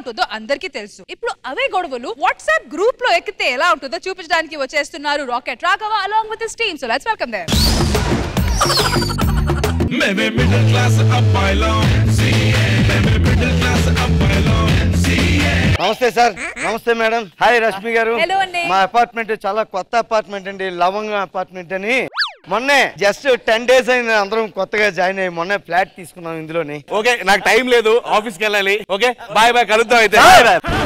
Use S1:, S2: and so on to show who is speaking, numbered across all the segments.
S1: ఉంటుందో అందరికీ తెలుసు. ఇప్పుడు అవే గొడవలు వాట్సాప్ గ్రూప్ లో ఎక్కితే ఎలా ఉంటుందో చూపించడానికి వచ్చేస్తున్నారు rocket Raghava along with his team. So let's welcome them.
S2: Middle class అబ్బాయిలం middle class అబ్బాయిలం.
S3: నమస్తే సార్. నమస్తే మేడం. హాయ్ రష్మి గారు.
S1: హలో అండి.
S3: మా అపార్ట్మెంట్ చాలా కొత్త అపార్ట్మెంట్ అండి, లవంగ అపార్ట్మెంట్ అని. మొన్నే జస్ట్ 10 days అయిన అందరం కొత్తగా జాయిన్ అయ్యి మొన్నే ఫ్లాట్ తీసుకున్నాం ఇందులోని.
S4: ఓకే, నాకు టైం లేదు, ఆఫీస్కి వెళ్ళాలి. ఓకే బాయ్ బాయ్, కలుద్దాం అయితే.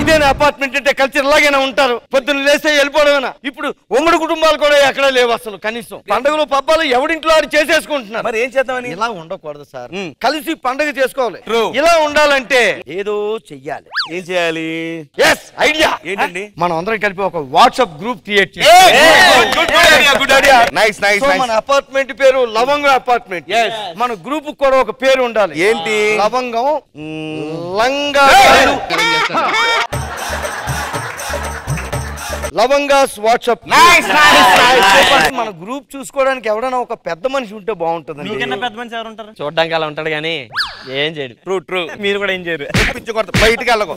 S3: ఇదేనా అపార్ట్మెంట్ అంటే? కల్చర్ ఇలాగైనా ఉంటారు, పొద్దున్న లేస్తే వెళ్ళిపోవడమేనా? ఇప్పుడు ఉమ్మడి కుటుంబాలు కూడా ఎక్కడ లేవు అసలు. కనీసం పండుగలు పబ్బాలు ఎవడింట్లో ఆడు చేసేసుకుంటున్నారు.
S4: మరి ఏం చేద్దామని?
S3: ఇలా ఉండకూడదు సార్, కలిసి పండుగ చేసుకోవాలి.
S4: True.
S3: ఇలా ఉండాలంటే ఏదో చెయ్యాలి.
S4: ఏం చేయాలి?
S3: ఎస్, ఐడియా
S4: ఏంటండి?
S3: మనం అందరం కలిపి ఒక వాట్సాప్ గ్రూప్ క్రియేట్ చేయాలి.
S4: Nice nice.
S3: మన అపార్ట్మెంట్ పేరు లవంగ అపార్ట్మెంట్. మన గ్రూప్ కూడా ఒక పేరు ఉండాలి.
S4: ఏంటి?
S3: లవంగం లంగా లవంగాస్ వాట్సాప్. మన గ్రూప్ చూసుకోవడానికి ఎవడైనా ఒక పెద్ద మనిషి ఉంటే బాగుంటుంది.
S5: పెద్ద మనిషి ఎవరు ఉంటారు?
S6: చూడ్డానికి అలా ఉంటాడు కానీ ఏం చేయడు.
S4: True true.
S5: మీరు కూడా ఏం చేయరు.
S4: బయటికి వెళ్ళకు.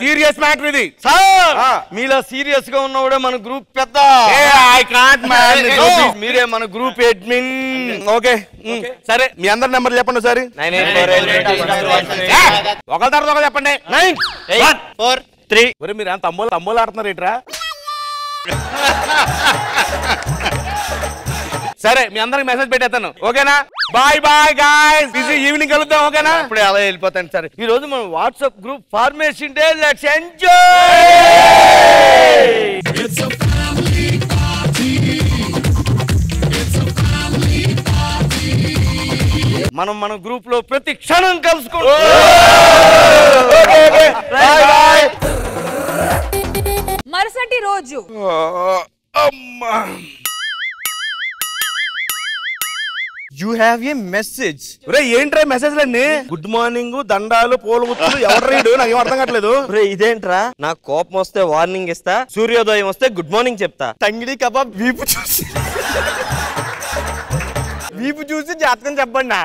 S4: సీరియస్ మ్యాటర్ ఇది
S3: సార్. మీలా సీరియస్ గా ఉన్నవాడే మన గ్రూప్ పెద్ద.
S4: I can't man.
S3: మీరే మన గ్రూప్ అడ్మిన్.
S4: ఓకే సరే, మీ అందరి నెంబర్ చెప్పండి ఒకసారి.
S6: 9848
S4: ఒకరి తర్వాత ఒకరు చెప్పండి.
S6: 984
S4: ఒరే మీరు అంత తమ్ముళ్ళు ఆడుతున్నారు ఏంట్రా? సరే, మీ అందరికి మెసేజ్ పెట్టేస్తాను. ఓకేనా? Bye bye guys, busy evening కలుద్దాం. ఓకేనా?
S3: ఇప్పుడే అలా వెళ్ళిపోతాను సార్. ఈ రోజు మనం WhatsApp group formation day. Let's enjoy. మనం మన గ్రూప్ లో ప్రతి క్షణం కలుసుకుంటాం.
S1: మరుసటి రోజు
S5: యూ హ్యావ్ ఏ మెసేజ్.
S4: ఒరే ఏంట్రా మెసేజ్లన్నీ? గుడ్ మార్నింగ్, దండాలు, పూల ముచ్చులు. ఎవరు రీడు? నాకు ఏం అర్థం కావట్లేదు.
S6: ఇదేంట్రా, నాకు కోపం వస్తే వార్నింగ్ ఇస్తా, సూర్యోదయం వస్తే గుడ్ మార్నింగ్ చెప్తా.
S5: తంగిడి కబాబ్ వీపు చూసి జాతకం చెప్పండి.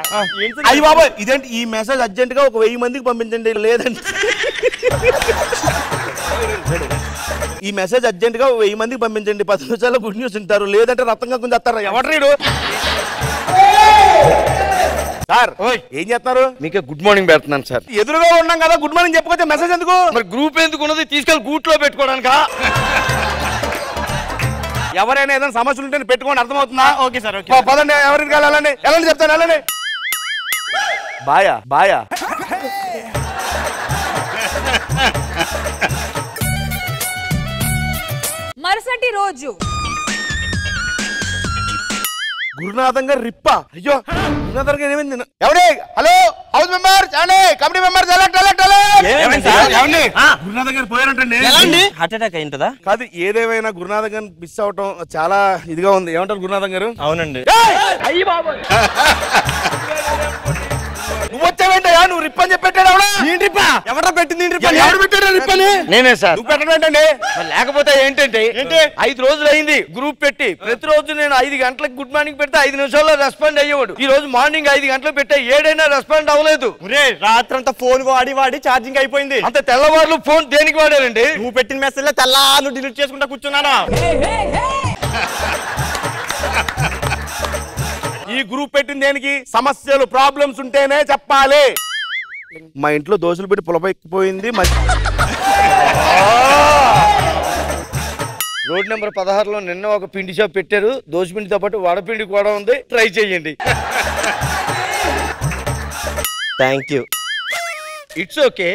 S4: అయ్యి బాబా, ఇదేంటి ఈ మెసేజ్ అర్జెంట్ గా ఒక 1000 మందికి పంపించండి. లేదండి, ఈ మెసేజ్ అర్జెంట్ గా 1000 మందికి పంపించండి. 10 నిమిషాల్లో గుడ్ న్యూస్ ఉంటారు. లేదంటే రక్తంగా కొంచెం వస్తారా? ఎవరు రీడు? సార్ ఏం చేస్తున్నారు?
S3: మీకు గుడ్ మార్నింగ్ పెడుతున్నాను సార్.
S4: ఎదురుగా ఉన్నాం కదా, గుడ్ మార్నింగ్ చెప్పుకోవచ్చు. మెసేజ్ ఎందుకు?
S3: మరి గ్రూప్ ఎందుకు ఉన్నది? తీసుకెళ్ళి గూట్ లో పెట్టుకోవడానికా?
S4: ఎవరైనా ఏదైనా సమస్యలు ఉంటే పెట్టుకోండి. అర్థమవుతుందా?
S5: Okay sir.
S4: పదండి, ఎవరికి వెళ్ళండి. వెళ్ళండి చెప్తాను, వెళ్ళండి. బాయా బాయా.
S1: మరుసటి రోజు
S4: గురునాథం గారు రిప్ప. అయ్యో, గురునాథం గారు ఏమైంది? ఎవడే? Hello, house members, committee members, Gurunatham గారు పోయారంటండి.
S6: Heart attack అయింటదా?
S4: కాదు, ఏదేమైనా గురునాథం గారు మిస్ అవటం చాలా ఇదిగా ఉంది. ఏమంటారు గురునాథం గారు?
S6: అవునండి.
S4: నువ్వు వచ్చావేంటయ్యా? నువ్వు రిప్ అని చెప్పాడు. ఎవరా పెట్టింది? ఎవరు పెట్టాడు రిప్పని?
S3: నేనే సార్.
S4: నువ్వు పెట్టడం ఏంటండి?
S3: లేకపోతే ఏంటంటే 5 రోజులు అయింది గ్రూప్ పెట్టి. ప్రతిరోజు నేను 5 గంటలకు గుడ్ మార్నింగ్ పెడితే 5 నిమిషాల్లో రెస్పాండ్ అయ్యేవాడు. ఈ రోజు మార్నింగ్ 5 గంటలకు పెట్టే 7 అయినా రెస్పాండ్ అవ్వలేదు.
S5: రాత్రంతా ఫోన్ వాడి ఛార్జింగ్ అయిపోయింది.
S3: అంత తెల్లవారులు ఫోన్ దేనికి వాడారండి?
S5: నువ్వు పెట్టిన మెసేజ్ లో తెల్లారు డిలీట్ చేసుకుంటా కూర్చున్నానా?
S4: ఈ గ్రూప్ పెట్టిన దేనికి? సమస్యలు, ప్రాబ్లమ్స్ ఉంటేనే చెప్పాలి. మా ఇంట్లో దోశలు పెట్టి పులపెక్కిపోయింది.
S3: రోడ్ నెంబర్ 16లో నిన్న ఒక పిండి షాప్ పెట్టారు. దోశపిండితో పాటు వడపిండి కూడా ఉంది, ట్రై చేయండి.
S6: Thank you.
S3: It's okay.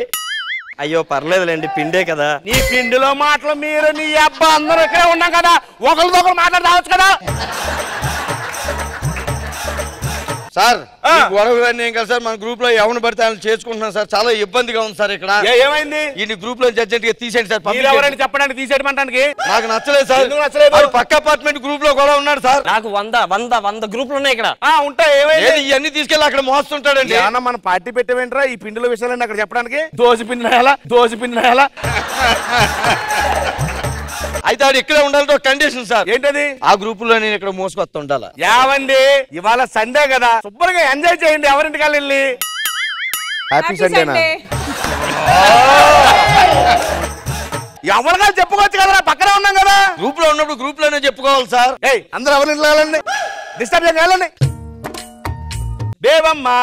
S6: అయ్యో పర్లేదులేండి, పిండే కదా.
S4: నీ పిండిలో మాటలు మీరు, నీ అబ్బా అందరూ ఇక్కడే ఉన్నాం కదా, ఒకరితో ఒకరు మాట్లాడవచ్చు కదా.
S3: సార్ గొడవ ఏం కదా సార్, మన గ్రూప్ లో ఎవరిని పడితే ఆయన చేసుకుంటున్నాం సార్. చాలా ఇబ్బందిగా ఉంది సార్ ఇక్కడ.
S4: ఏమైంది?
S3: ఈ గ్రూప్ లో అర్జెంట్ గా తీసేయండి సార్.
S4: ఎవరైనా చెప్పడానికి తీసేయమంటానికి
S3: నాకు నచ్చలేదు సార్. పక్క అపార్ట్మెంట్ గ్రూప్ లో కూడా ఉన్నాడు సార్.
S6: నాకు 100 గ్రూపులు ఉన్నాయి ఇక్కడ.
S4: ఉంటాయి. ఏమైంది?
S3: ఇవన్నీ తీసుకెళ్ళి అక్కడ మోస్తుంటాడండి.
S4: ఏమన్నా మన పార్టీ పెట్టేవేంట్రా ఈ పిండిల విషయాలన్నీ అక్కడ చెప్పడానికి? దోశ పిండి రాయాలా?
S3: అయితే ఆడు ఇక్కడే ఉండాలంటే ఒక కండిషన్ సార్.
S4: ఏంటది?
S3: ఆ గ్రూప్ లో నేను ఇక్కడ మోసుకొస్తా ఉండాలా.
S4: యావండి, ఇవాళ సండే కదా, శుభ్రంగా ఎంజాయ్ చేయండి. ఎవరింటికి వెళ్ళి హ్యాపీ సండేనా ఎవరిగా చెప్పుకోవచ్చు కదరా, పక్కనే ఉన్నాం కదా.
S3: గ్రూప్ లో ఉన్నప్పుడు గ్రూప్ లోనే చెప్పుకోవాలి సార్.
S4: అందరూ ఎవరి ఇంట్లో వెళ్ళండి, డిస్టర్బ్ చేయాలండి. బేబమ్మా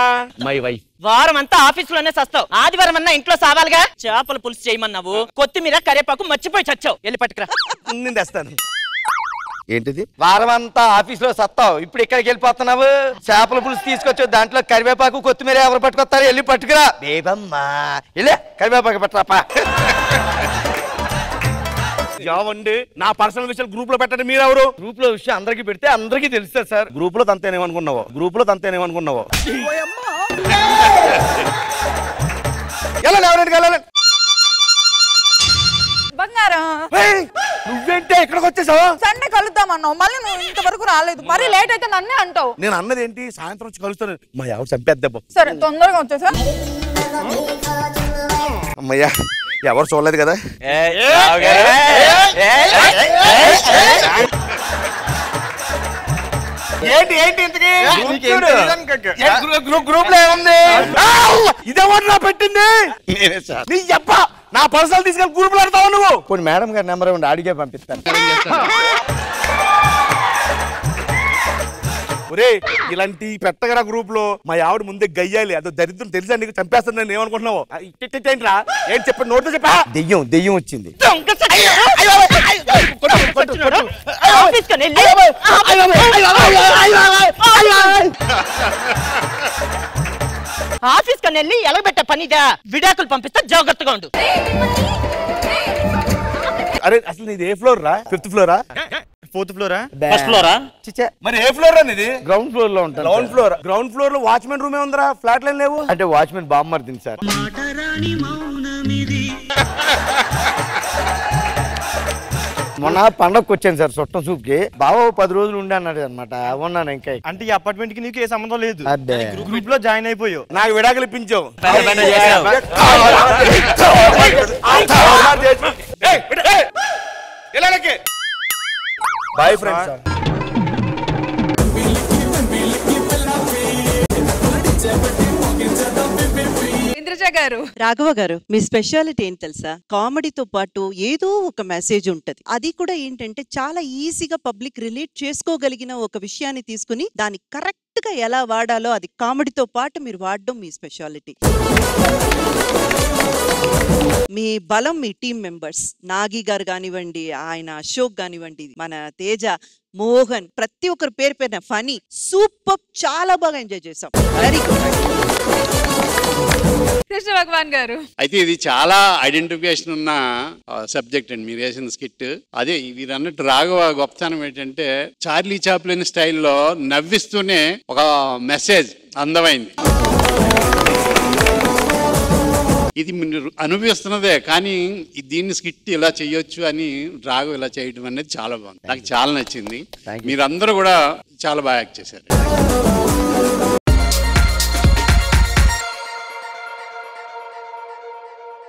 S3: మై వైఫ్.
S7: వారం అంతా ఆఫీస్ లోనే సస్తావు, ఆదివారం అన్నా ఇంట్లో సావాలిగా. చేపల పులుసు చేయమన్నావు, కొత్తిమీర కరేపాకు మర్చిపోయి చచ్చావు. వెళ్ళి పట్టుకురా.
S4: నేను తెస్తాను. ఏంటిది?
S3: వారం అంతా ఆఫీస్ లో సత్తావు, ఇప్పుడు ఇక్కడికి వెళ్ళిపోతున్నావు. చేపల పులుసు తీసుకొచ్చావు, దాంట్లో కరివేపాకు కొత్తిమీర ఎవరు పట్టుకొస్తారు? వెళ్ళి పట్టుకురా. బేబమ్మా వెళ్ళే కరివేపాకు పట్టరాపా.
S4: యావండి, నా పర్సనల్ విషయాలు గ్రూప్ లో పెట్టండి. మీరెవరు?
S3: గ్రూప్ లో విషయం అందరికి పెడితే అందరికీ తెలుస్తుంది సార్.
S4: గ్రూప్ లో తంతేనేమనుకున్నావో, గ్రూప్ లో తంతేనేమనుకున్నావో. వెళ్ళండి, ఎవరింటికి వెళ్ళండి.
S1: బంగారం
S4: నువ్వేంటే ఇక్కడికి వచ్చేసావా?
S1: సండే కలుద్దామన్నావు, మళ్ళీ నువ్వు ఇంతవరకు రాలేదు. మరి లేట్ అయితే నన్నే అంటావు.
S4: నేను అన్నది ఏంటి, సాయంత్రం వచ్చి కలుస్తాను. మా ఎవరు చంపేద్దాం.
S1: సరే తొందరగా వచ్చేసా.
S4: అమ్మయ్యా, ఎవరు చూడలేదు కదా. ఏంటి ఏంటి ఇంతకీ గ్రూప్ లో ఏముంది? ఇదేమన్నా నా పెట్టింది? నీ చెప్ప నా పర్సనల్ తీసుకెళ్ళి గ్రూప్ లో ఆడతావు నువ్వు.
S3: కొన్ని మేడం గారి నెంబర్ ఉండి అడిగే పంపిస్తాను.
S4: ఒరే, ఇలాంటి పెట్టగరా గ్రూప్ లో మా ఆవిడ ముందే గయ్యాలి. అదో దరిద్రం తెలుసా నీకు? చంపేస్తాను నేను. ఏమనుకుంటున్నావు? ఏంట్రా ఏం చెప్పండి, నోటితో చెప్పా.
S3: దెయ్యం వచ్చింది.
S7: ఆఫీస్ కన్నా వెళ్ళి ఎలగబెట్టే పనిదా? విడాకులు పంపిస్తే జాగ్రత్తగా ఉండు.
S4: అరే అసలు నీది ఏ ఫ్లోర్ రా? 5th flora?
S5: 4th flora?
S7: First flora?
S4: మరి ఏ ఫ్లోర్ అనేది?
S3: గ్రౌండ్ ఫ్లోర్ లో ఉంటాను.
S4: Ground floor. గ్రౌండ్ ఫ్లోర్ లో వాచ్మెన్ రూమే ఉందిరా, ఫ్లాట్ లైన్ లేవు.
S3: అంటే వాచ్మెన్ బామ్మర్దింది సార్. మొన్న పండగకి వచ్చాను సార్ చుట్టం చూపుకి. బావ 10 రోజులు ఉండి అన్నాడు అనమాట. ఉన్నాను ఇంకా.
S5: అంటే ఈ అపార్ట్మెంట్ కి నీకు ఏ సంబంధం లేదు,
S3: అదే
S5: గ్రూప్ లో జాయిన్ అయిపోయావు.
S4: నాకు విడాకులు ఇప్పించావు. Bye friends.
S1: ఇంద్రజ గారు,
S8: రాఘవ గారు, మీ స్పెషాలిటీ ఏంటి తెలుసా? కామెడీతో పాటు ఏదో ఒక మెసేజ్ ఉంటది. అది కూడా ఏంటంటే చాలా ఈజీగా పబ్లిక్ రిలేట్ చేసుకోగలిగిన ఒక విషయాన్ని తీసుకుని దాన్ని కరెక్ట్ గా ఎలా వాడాలో అది కామెడీతో పాటు మీరు వాడడం మీ స్పెషాలిటీ. మీ బలం మీ టీం మెంబర్స్. నాగి గారు కానివ్వండి, ఆయన అశోక్ కానివ్వండి, మన తేజ, మోహన్, ప్రతి ఒక్కరు పేరు పేరున ఫనీ, సూపర్, చాలా బాగా ఎంజాయ్ చేసాం. Very good.
S1: కృష్ణ భగవాన్ గారు,
S9: అయితే ఇది చాలా ఐడెంటిఫికేషన్ ఉన్న సబ్జెక్ట్ అండి మీరు వేసిన స్కిట్. అదే మీరు అన్నట్టు రాఘవ గొప్పతనం ఏంటంటే చార్లీ చాప్లిన్ స్టైల్లో నవ్విస్తూనే ఒక మెసేజ్ అందమైంది. ఇది మీరు అనుభవిస్తున్నదే, కానీ దీన్ని స్కిట్ ఇలా చేయొచ్చు అని రాఘవ ఇలా చేయడం అనేది చాలా బాగుంది. నాకు చాలా నచ్చింది. మీరందరూ కూడా చాలా బాగా యాక్ట్ చేశారు.